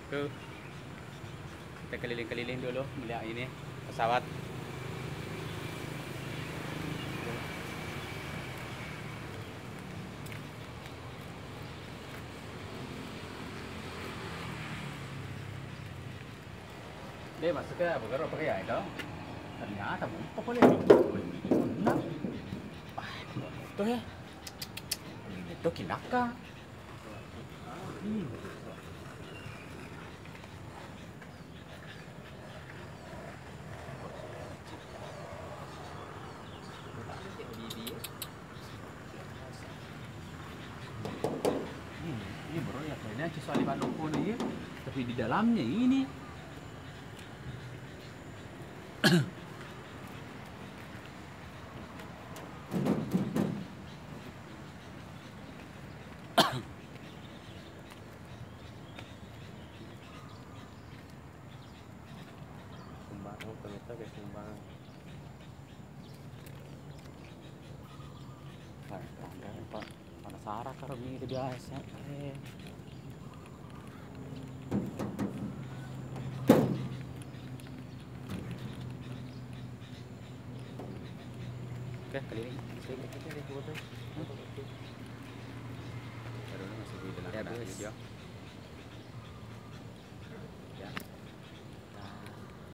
Ke kita keliling-keliling dulu melihat ini pesawat. Dia masuk ke bergerak pakai air dong. Ternyata buka boleh. Benar. Ah, itu ya. Itu kinaka. Ini bro ya kayaknya soal Panoko nih, tapi di dalamnya ini. Sumbang, oh ternyata kayak Sumbang. Pak, pada sarah karo ini biasa. Oke, keliling. Saya kita di foto. Baru masih di dalam Ya, video. bos.